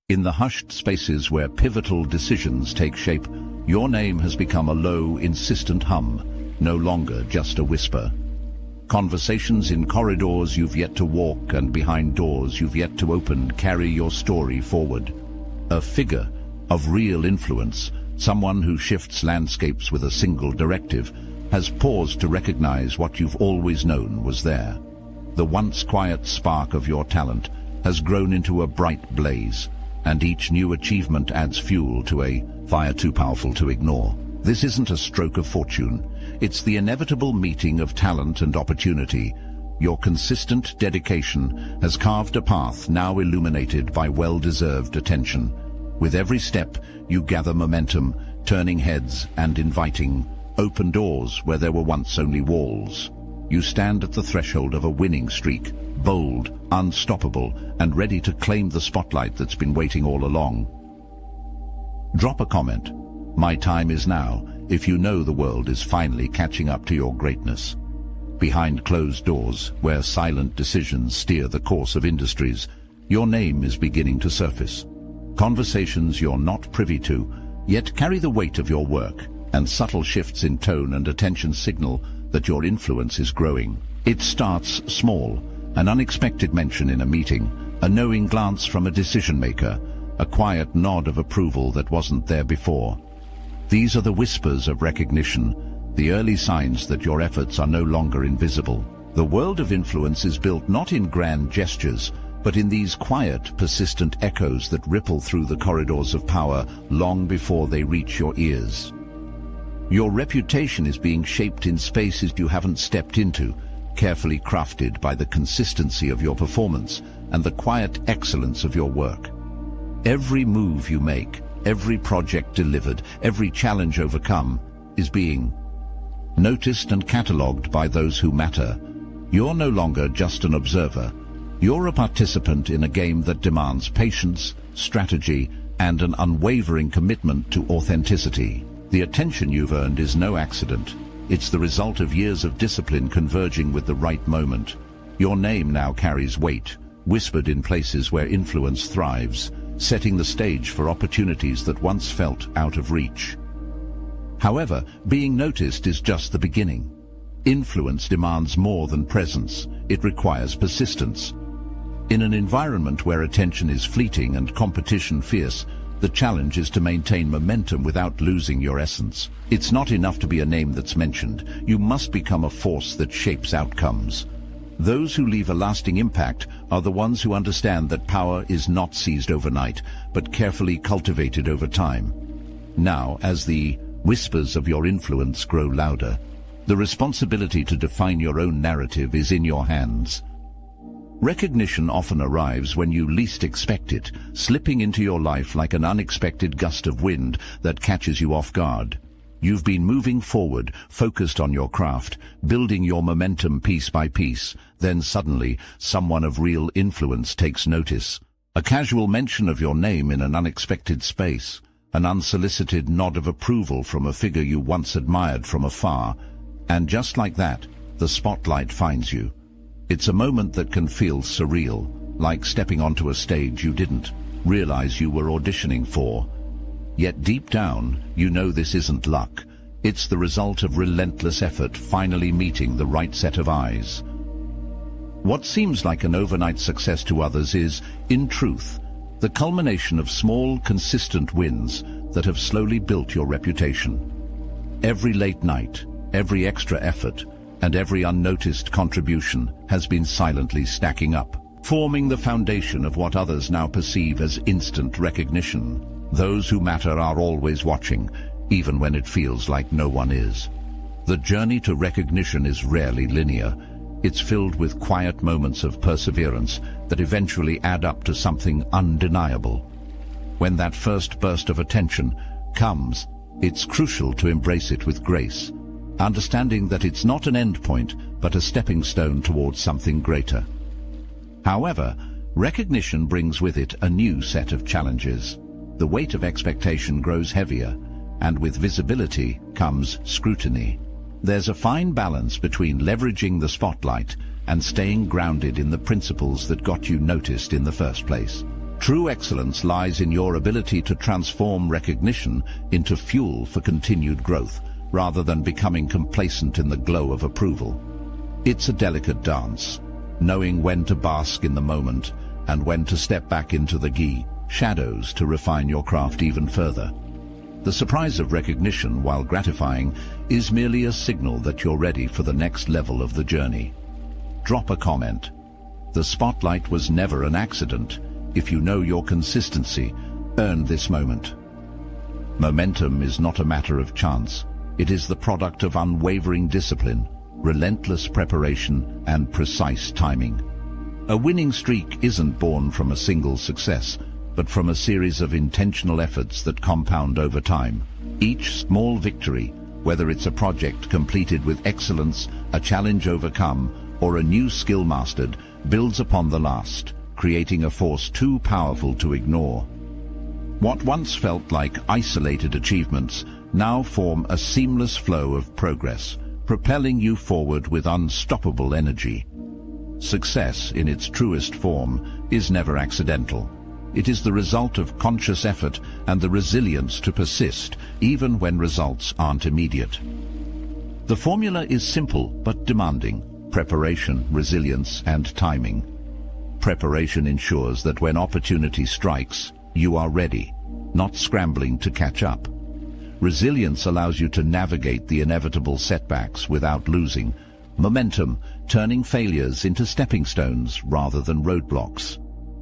In the hushed spaces where pivotal decisions take shape, your name has become a low, insistent hum, no longer just a whisper. Conversations in corridors you've yet to walk and behind doors you've yet to open carry your story forward. A figure of real influence, someone who shifts landscapes with a single directive, has paused to recognize what you've always known was there. The once quiet spark of your talent has grown into a bright blaze, and each new achievement adds fuel to a fire too powerful to ignore. This isn't a stroke of fortune. It's the inevitable meeting of talent and opportunity. Your consistent dedication has carved a path now illuminated by well-deserved attention. With every step, you gather momentum, turning heads and inviting open doors where there were once only walls. You stand at the threshold of a winning streak, bold, unstoppable, and ready to claim the spotlight that's been waiting all along. Drop a comment. My time is now, if you know the world is finally catching up to your greatness. Behind closed doors, where silent decisions steer the course of industries, your name is beginning to surface. Conversations you're not privy to, yet carry the weight of your work, and subtle shifts in tone and attention signal that your influence is growing. It starts small, an unexpected mention in a meeting, a knowing glance from a decision-maker, a quiet nod of approval that wasn't there before. These are the whispers of recognition, the early signs that your efforts are no longer invisible. The world of influence is built not in grand gestures, but in these quiet, persistent echoes that ripple through the corridors of power long before they reach your ears. Your reputation is being shaped in spaces you haven't stepped into, carefully crafted by the consistency of your performance and the quiet excellence of your work. Every move you make, every project delivered, every challenge overcome is being noticed and catalogued by those who matter. You're no longer just an observer. You're a participant in a game that demands patience, strategy, and an unwavering commitment to authenticity. The attention you've earned is no accident. It's the result of years of discipline converging with the right moment. Your name now carries weight, whispered in places where influence thrives, setting the stage for opportunities that once felt out of reach. However, being noticed is just the beginning. Influence demands more than presence. It requires persistence. In an environment where attention is fleeting and competition fierce, the challenge is to maintain momentum without losing your essence. It's not enough to be a name that's mentioned. You must become a force that shapes outcomes. Those who leave a lasting impact are the ones who understand that power is not seized overnight, but carefully cultivated over time. Now, as the whispers of your influence grow louder, the responsibility to define your own narrative is in your hands. Recognition often arrives when you least expect it, slipping into your life like an unexpected gust of wind that catches you off guard. You've been moving forward, focused on your craft, building your momentum piece by piece. Then suddenly, someone of real influence takes notice. A casual mention of your name in an unexpected space, an unsolicited nod of approval from a figure you once admired from afar. And just like that, the spotlight finds you. It's a moment that can feel surreal, like stepping onto a stage you didn't realize you were auditioning for. Yet deep down, you know this isn't luck. It's the result of relentless effort finally meeting the right set of eyes. What seems like an overnight success to others is, in truth, the culmination of small, consistent wins that have slowly built your reputation. Every late night, every extra effort, and every unnoticed contribution has been silently stacking up, forming the foundation of what others now perceive as instant recognition. Those who matter are always watching, even when it feels like no one is. The journey to recognition is rarely linear. It's filled with quiet moments of perseverance that eventually add up to something undeniable. When that first burst of attention comes, it's crucial to embrace it with grace, understanding that it's not an endpoint, but a stepping stone towards something greater. However, recognition brings with it a new set of challenges. The weight of expectation grows heavier, and with visibility comes scrutiny. There's a fine balance between leveraging the spotlight and staying grounded in the principles that got you noticed in the first place. True excellence lies in your ability to transform recognition into fuel for continued growth, rather than becoming complacent in the glow of approval. It's a delicate dance, knowing when to bask in the moment and when to step back into the shadows to refine your craft even further. The surprise of recognition, while gratifying, is merely a signal that you're ready for the next level of the journey. Drop a comment. The spotlight was never an accident. If you know your consistency, earn this moment. Momentum is not a matter of chance. It is the product of unwavering discipline, relentless preparation, and precise timing. A winning streak isn't born from a single success, but from a series of intentional efforts that compound over time. Each small victory, whether it's a project completed with excellence, a challenge overcome, or a new skill mastered, builds upon the last, creating a force too powerful to ignore. What once felt like isolated achievements now form a seamless flow of progress, propelling you forward with unstoppable energy. Success, in its truest form, is never accidental. It is the result of conscious effort and the resilience to persist, even when results aren't immediate. The formula is simple but demanding: preparation, resilience, and timing. Preparation ensures that when opportunity strikes, you are ready, not scrambling to catch up. Resilience allows you to navigate the inevitable setbacks without losing momentum, turning failures into stepping stones rather than roadblocks.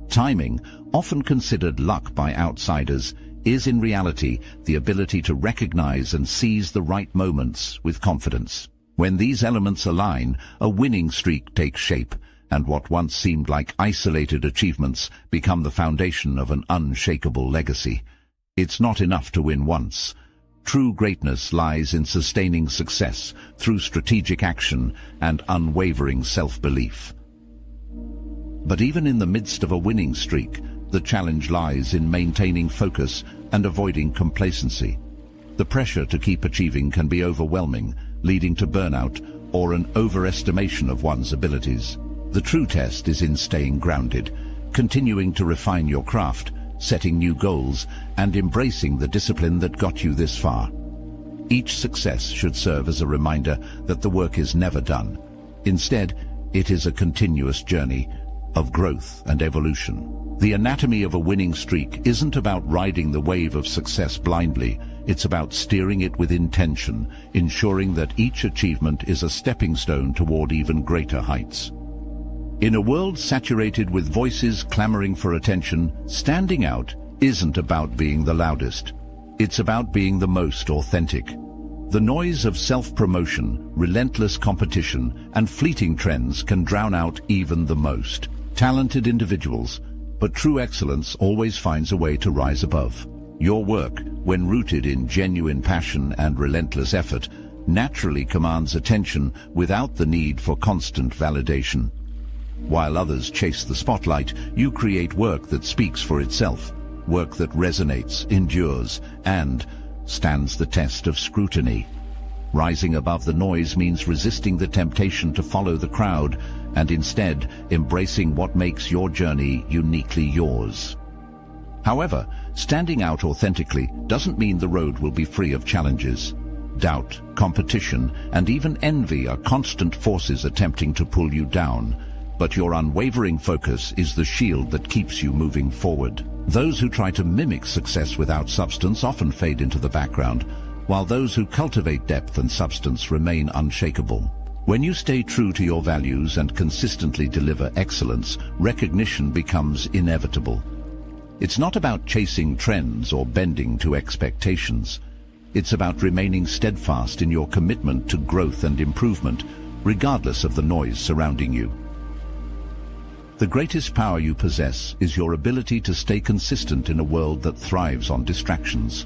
Timing, often considered luck by outsiders, is in reality the ability to recognize and seize the right moments with confidence. When these elements align, a winning streak takes shape, and what once seemed like isolated achievements become the foundation of an unshakable legacy. It's not enough to win once. True greatness lies in sustaining success through strategic action and unwavering self-belief. But even in the midst of a winning streak, the challenge lies in maintaining focus and avoiding complacency. The pressure to keep achieving can be overwhelming, leading to burnout or an overestimation of one's abilities. The true test is in staying grounded, continuing to refine your craft, setting new goals, and embracing the discipline that got you this far. Each success should serve as a reminder that the work is never done. Instead, it is a continuous journey of growth and evolution. The anatomy of a winning streak isn't about riding the wave of success blindly. It's about steering it with intention, ensuring that each achievement is a stepping stone toward even greater heights. In a world saturated with voices clamoring for attention, standing out isn't about being the loudest. It's about being the most authentic. The noise of self-promotion, relentless competition, and fleeting trends can drown out even the most talented individuals, but true excellence always finds a way to rise above. Your work, when rooted in genuine passion and relentless effort, naturally commands attention without the need for constant validation. While others chase the spotlight, you create work that speaks for itself, work that resonates, endures, and stands the test of scrutiny. Rising above the noise means resisting the temptation to follow the crowd and instead embracing what makes your journey uniquely yours. However, standing out authentically doesn't mean the road will be free of challenges. Doubt, competition, and even envy are constant forces attempting to pull you down. But your unwavering focus is the shield that keeps you moving forward. Those who try to mimic success without substance often fade into the background, while those who cultivate depth and substance remain unshakable. When you stay true to your values and consistently deliver excellence, recognition becomes inevitable. It's not about chasing trends or bending to expectations. It's about remaining steadfast in your commitment to growth and improvement, regardless of the noise surrounding you. The greatest power you possess is your ability to stay consistent in a world that thrives on distractions.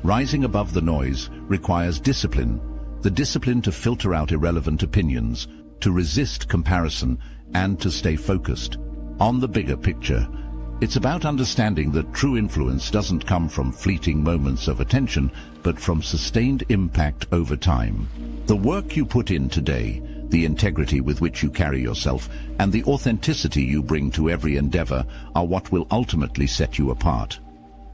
Rising above the noise requires discipline, the discipline to filter out irrelevant opinions, to resist comparison, and to stay focused on the bigger picture. It's about understanding that true influence doesn't come from fleeting moments of attention, but from sustained impact over time. The work you put in today, The integrity with which you carry yourself and the authenticity you bring to every endeavor are what will ultimately set you apart.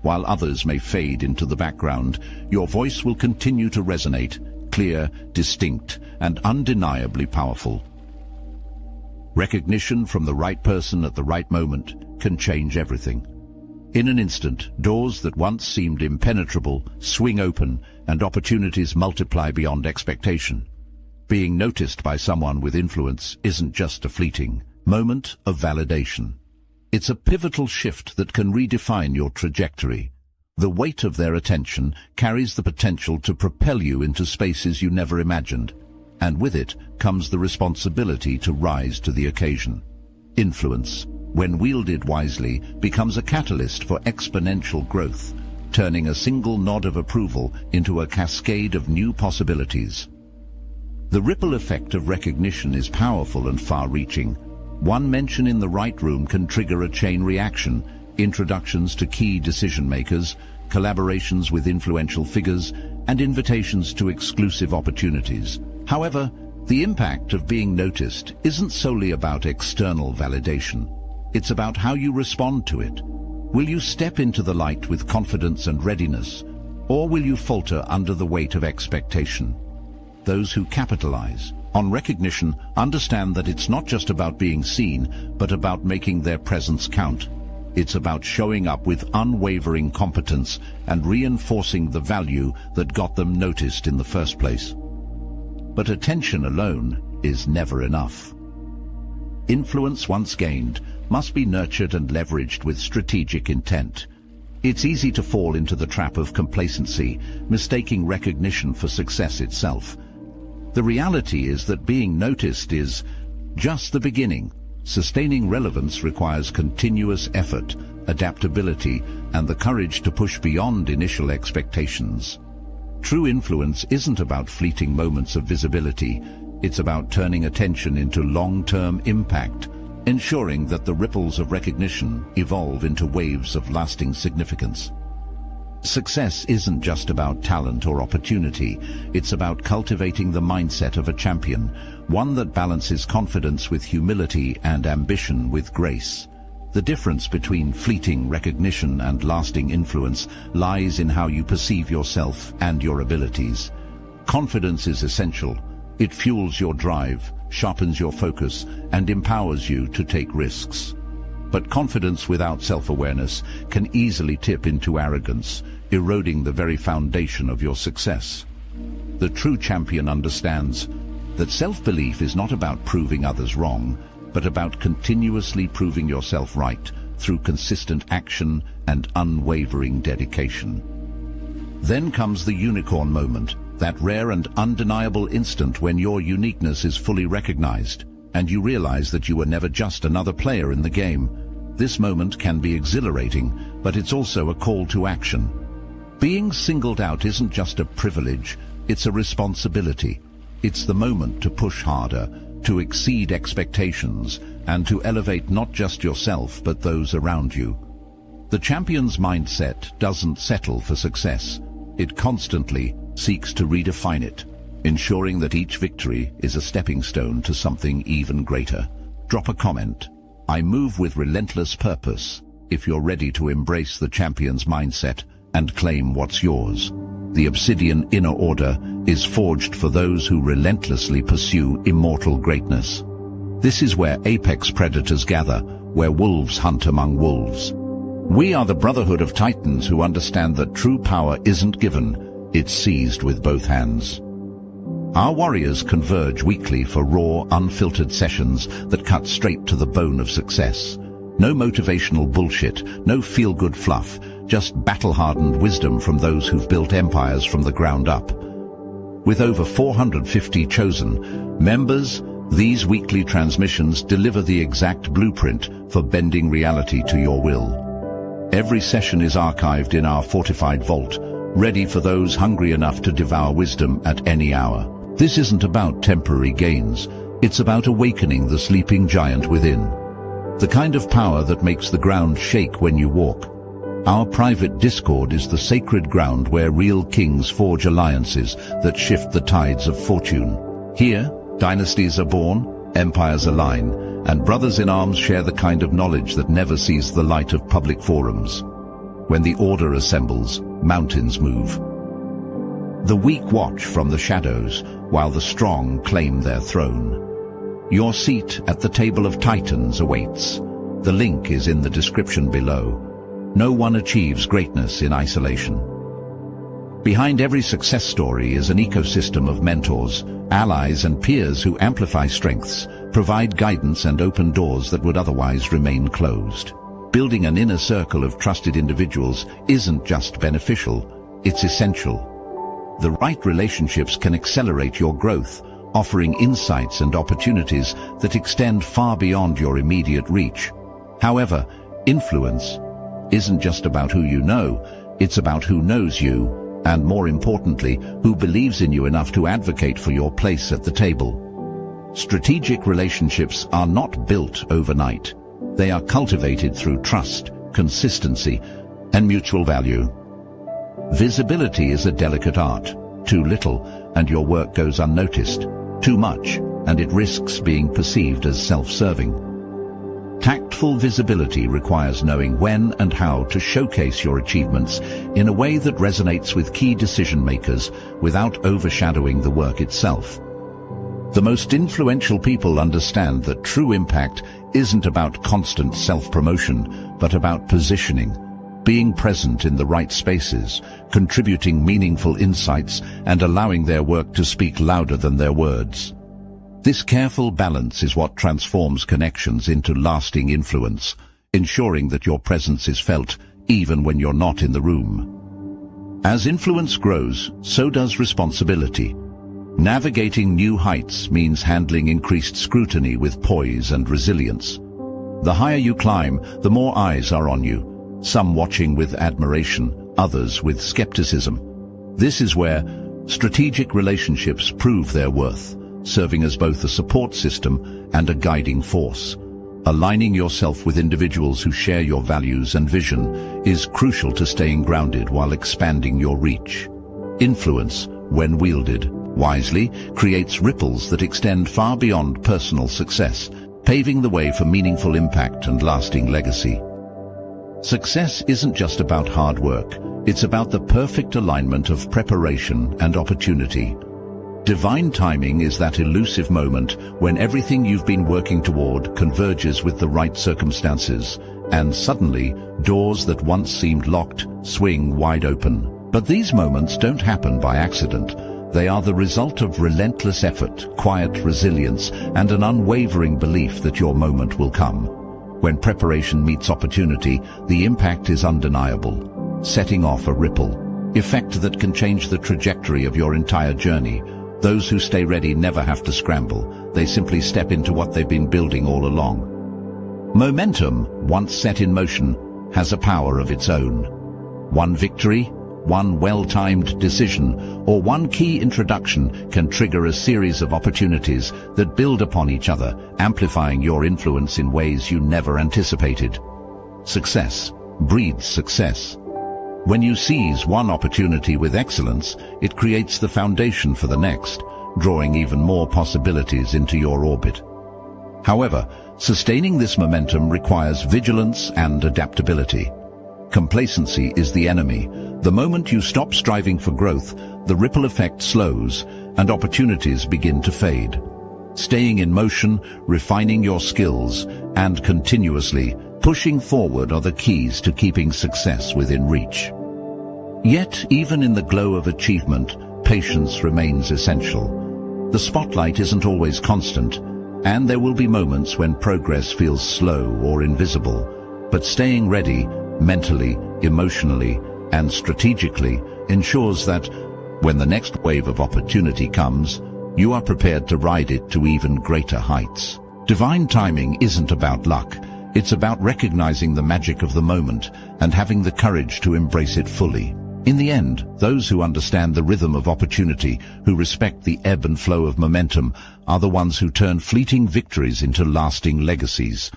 While others may fade into the background, your voice will continue to resonate, clear, distinct, and undeniably powerful. Recognition from the right person at the right moment can change everything. In an instant, doors that once seemed impenetrable swing open and opportunities multiply beyond expectation. Being noticed by someone with influence isn't just a fleeting moment of validation. It's a pivotal shift that can redefine your trajectory. The weight of their attention carries the potential to propel you into spaces you never imagined, and with it comes the responsibility to rise to the occasion. Influence, when wielded wisely, becomes a catalyst for exponential growth, turning a single nod of approval into a cascade of new possibilities. The ripple effect of recognition is powerful and far-reaching. One mention in the right room can trigger a chain reaction, introductions to key decision-makers, collaborations with influential figures, and invitations to exclusive opportunities. However, the impact of being noticed isn't solely about external validation. It's about how you respond to it. Will you step into the light with confidence and readiness, or will you falter under the weight of expectation? Those who capitalize on recognition understand that it's not just about being seen, but about making their presence count. It's about showing up with unwavering competence and reinforcing the value that got them noticed in the first place. But attention alone is never enough. Influence once gained must be nurtured and leveraged with strategic intent. It's easy to fall into the trap of complacency, mistaking recognition for success itself. The reality is that being noticed is just the beginning. Sustaining relevance requires continuous effort, adaptability, and the courage to push beyond initial expectations. True influence isn't about fleeting moments of visibility. It's about turning attention into long-term impact, ensuring that the ripples of recognition evolve into waves of lasting significance. Success isn't just about talent or opportunity. It's about cultivating the mindset of a champion, one that balances confidence with humility and ambition with grace. The difference between fleeting recognition and lasting influence lies in how you perceive yourself and your abilities. Confidence is essential. It fuels your drive, sharpens your focus, and empowers you to take risks. But confidence without self-awareness can easily tip into arrogance, eroding the very foundation of your success. The true champion understands that self-belief is not about proving others wrong, but about continuously proving yourself right through consistent action and unwavering dedication. Then comes the unicorn moment, that rare and undeniable instant when your uniqueness is fully recognized, and you realize that you were never just another player in the game. This moment can be exhilarating, but it's also a call to action. Being singled out isn't just a privilege, it's a responsibility. It's the moment to push harder, to exceed expectations, and to elevate not just yourself but those around you. The champion's mindset doesn't settle for success. It constantly seeks to redefine it, ensuring that each victory is a stepping stone to something even greater. Drop a comment. I move with relentless purpose if you're ready to embrace the champion's mindset and claim what's yours. The Obsidian Inner Order is forged for those who relentlessly pursue immortal greatness. This is where apex predators gather, where wolves hunt among wolves. We are the Brotherhood of Titans who understand that true power isn't given, it's seized with both hands. Our warriors converge weekly for raw, unfiltered sessions that cut straight to the bone of success. No motivational bullshit, no feel-good fluff, just battle-hardened wisdom from those who've built empires from the ground up. With over 450 chosen members, these weekly transmissions deliver the exact blueprint for bending reality to your will. Every session is archived in our fortified vault, ready for those hungry enough to devour wisdom at any hour. This isn't about temporary gains, it's about awakening the sleeping giant within. The kind of power that makes the ground shake when you walk. Our private Discord is the sacred ground where real kings forge alliances that shift the tides of fortune. Here, Dynasties are born, empires align, and brothers in arms share the kind of knowledge that never sees the light of public forums. When the order assembles, mountains move. The weak watch from the shadows, while the strong claim their throne. Your seat at the table of titans awaits. The link is in the description below. No one achieves greatness in isolation. Behind every success story is an ecosystem of mentors, allies and peers who amplify strengths, provide guidance and open doors that would otherwise remain closed. Building an inner circle of trusted individuals isn't just beneficial, it's essential. The right relationships can accelerate your growth, offering insights and opportunities that extend far beyond your immediate reach. However, influence isn't just about who you know, it's about who knows you, and more importantly, who believes in you enough to advocate for your place at the table. Strategic relationships are not built overnight. They are cultivated through trust, consistency, and mutual value. Visibility is a delicate art. Too little, and your work goes unnoticed. Too much, and it risks being perceived as self-serving. Tactful visibility requires knowing when and how to showcase your achievements in a way that resonates with key decision-makers without overshadowing the work itself. The most influential people understand that true impact isn't about constant self-promotion, but about positioning, being present in the right spaces, contributing meaningful insights, and allowing their work to speak louder than their words. This careful balance is what transforms connections into lasting influence, ensuring that your presence is felt even when you're not in the room. As influence grows, so does responsibility. Navigating new heights means handling increased scrutiny with poise and resilience. The higher you climb, the more eyes are on you, some watching with admiration, others with skepticism. This is where strategic relationships prove their worth, serving as both a support system and a guiding force. Aligning yourself with individuals who share your values and vision is crucial to staying grounded while expanding your reach. Influence, when wielded wisely, creates ripples that extend far beyond personal success, paving the way for meaningful impact and lasting legacy. Success isn't just about hard work, it's about the perfect alignment of preparation and opportunity. Divine timing is that elusive moment when everything you've been working toward converges with the right circumstances, and suddenly, doors that once seemed locked swing wide open. But these moments don't happen by accident. They are the result of relentless effort, quiet resilience, and an unwavering belief that your moment will come. When preparation meets opportunity, the impact is undeniable, setting off a ripple effect that can change the trajectory of your entire journey. Those who stay ready never have to scramble. They simply step into what they've been building all along. Momentum, once set in motion, has a power of its own. One victory, one well-timed decision, or one key introduction can trigger a series of opportunities that build upon each other, amplifying your influence in ways you never anticipated. Success breeds success. When you seize one opportunity with excellence, it creates the foundation for the next, drawing even more possibilities into your orbit. However, sustaining this momentum requires vigilance and adaptability. Complacency is the enemy. The moment you stop striving for growth, the ripple effect slows and opportunities begin to fade. Staying in motion, refining your skills, and continuously pushing forward are the keys to keeping success within reach. Yet, even in the glow of achievement, patience remains essential. The spotlight isn't always constant, and there will be moments when progress feels slow or invisible. But staying ready, mentally, emotionally, and strategically, ensures that, when the next wave of opportunity comes, you are prepared to ride it to even greater heights. Divine timing isn't about luck. It's about recognizing the magic of the moment and having the courage to embrace it fully. In the end, those who understand the rhythm of opportunity, who respect the ebb and flow of momentum, are the ones who turn fleeting victories into lasting legacies.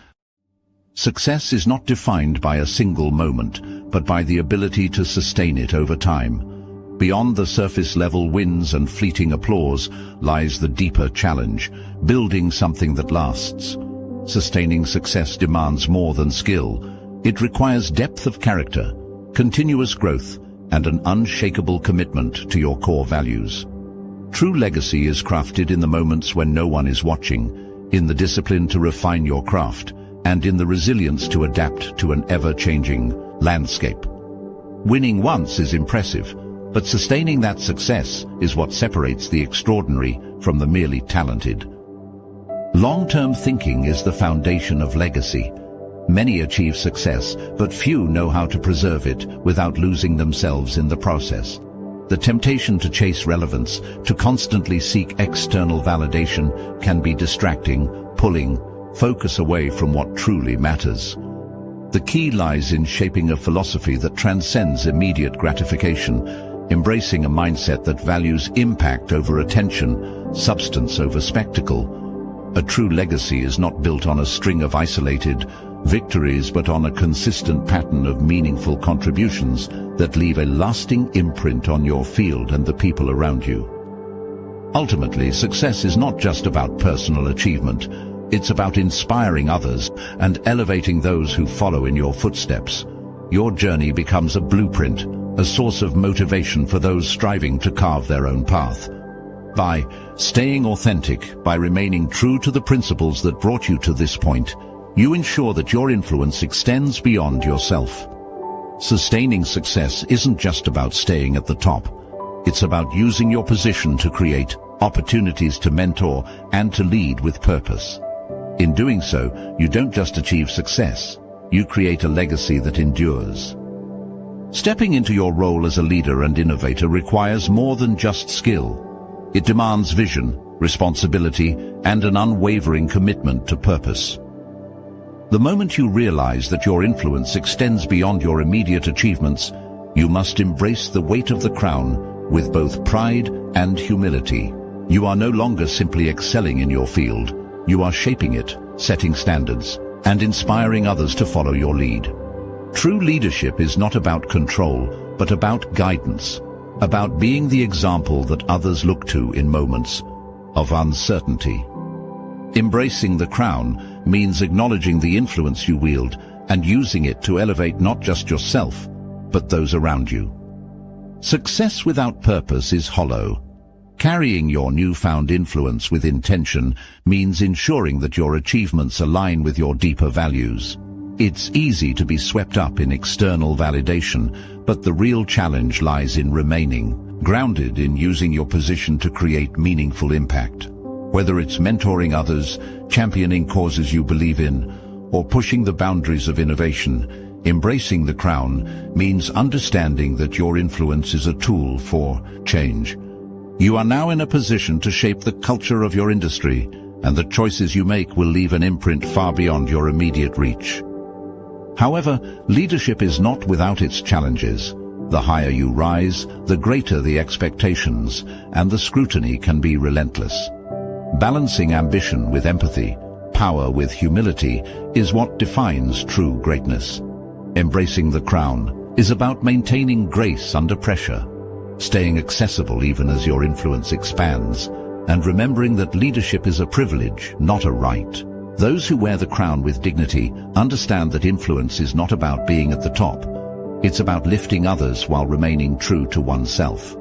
Success is not defined by a single moment, but by the ability to sustain it over time. Beyond the surface-level wins and fleeting applause lies the deeper challenge, building something that lasts. Sustaining success demands more than skill. It requires depth of character, continuous growth, and an unshakable commitment to your core values. True legacy is crafted in the moments when no one is watching, in the discipline to refine your craft, and in the resilience to adapt to an ever-changing landscape. Winning once is impressive, but sustaining that success is what separates the extraordinary from the merely talented. Long-term thinking is the foundation of legacy. Many achieve success, but few know how to preserve it without losing themselves in the process. The temptation to chase relevance, to constantly seek external validation, can be distracting, pulling focus away from what truly matters. The key lies in shaping a philosophy that transcends immediate gratification, embracing a mindset that values impact over attention, substance over spectacle. A true legacy is not built on a string of isolated victories, but on a consistent pattern of meaningful contributions that leave a lasting imprint on your field and the people around you. Ultimately, success is not just about personal achievement. It's about inspiring others and elevating those who follow in your footsteps. Your journey becomes a blueprint, a source of motivation for those striving to carve their own path. By staying authentic, by remaining true to the principles that brought you to this point, you ensure that your influence extends beyond yourself. Sustaining success isn't just about staying at the top. It's about using your position to create opportunities to mentor and to lead with purpose. In doing so, you don't just achieve success, you create a legacy that endures. Stepping into your role as a leader and innovator requires more than just skill. It demands vision, responsibility, and an unwavering commitment to purpose. The moment you realize that your influence extends beyond your immediate achievements, you must embrace the weight of the crown with both pride and humility. You are no longer simply excelling in your field. You are shaping it, setting standards, and inspiring others to follow your lead. True leadership is not about control, but about guidance, about being the example that others look to in moments of uncertainty. Embracing the crown means acknowledging the influence you wield and using it to elevate not just yourself, but those around you. Success without purpose is hollow. Carrying your newfound influence with intention means ensuring that your achievements align with your deeper values. It's easy to be swept up in external validation, but the real challenge lies in remaining grounded in using your position to create meaningful impact. Whether it's mentoring others, championing causes you believe in, or pushing the boundaries of innovation, embracing the crown means understanding that your influence is a tool for change. You are now in a position to shape the culture of your industry, and the choices you make will leave an imprint far beyond your immediate reach. However, leadership is not without its challenges. The higher you rise, the greater the expectations, and the scrutiny can be relentless. Balancing ambition with empathy, power with humility, is what defines true greatness. Embracing the crown is about maintaining grace under pressure, staying accessible even as your influence expands, and remembering that leadership is a privilege, not a right. Those who wear the crown with dignity understand that influence is not about being at the top. It's about lifting others while remaining true to oneself.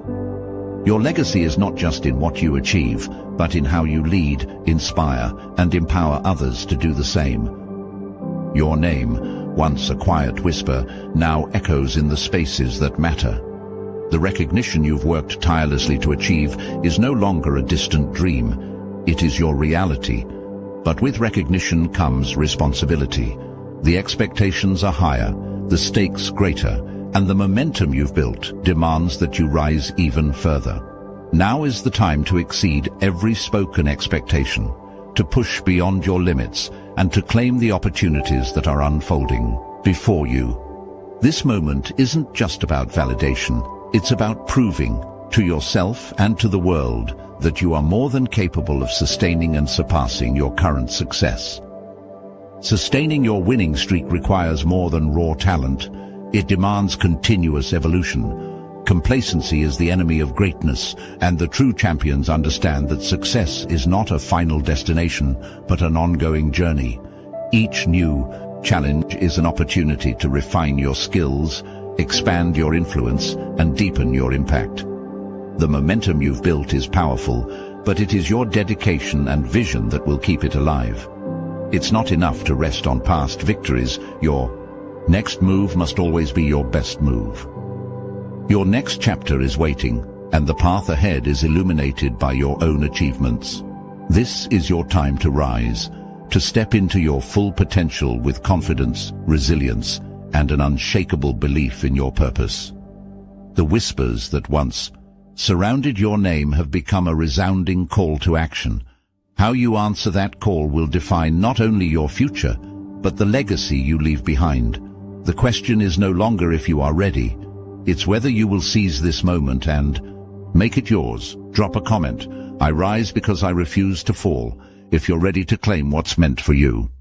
Your legacy is not just in what you achieve, but in how you lead, inspire, and empower others to do the same. Your name, once a quiet whisper, now echoes in the spaces that matter. The recognition you've worked tirelessly to achieve is no longer a distant dream. It is your reality. But with recognition comes responsibility. The expectations are higher, the stakes greater, and the momentum you've built demands that you rise even further. Now is the time to exceed every spoken expectation, to push beyond your limits, and to claim the opportunities that are unfolding before you. This moment isn't just about validation. It's about proving to yourself and to the world that you are more than capable of sustaining and surpassing your current success. Sustaining your winning streak requires more than raw talent. It demands continuous evolution, Complacency is the enemy of greatness, and the true champions understand that success is not a final destination, but an ongoing journey. Each new challenge is an opportunity to refine your skills, expand your influence, and deepen your impact. The momentum you've built is powerful, but it is your dedication and vision that will keep it alive. It's not enough to rest on past victories. Your next move must always be your best move. Your next chapter is waiting, and the path ahead is illuminated by your own achievements. This is your time to rise, to step into your full potential with confidence, resilience, and an unshakable belief in your purpose. The whispers that once surrounded your name have become a resounding call to action. How you answer that call will define not only your future, but the legacy you leave behind. The question is no longer if you are ready. It's whether you will seize this moment and make it yours. Drop a comment. I rise because I refuse to fall, if you're ready to claim what's meant for you.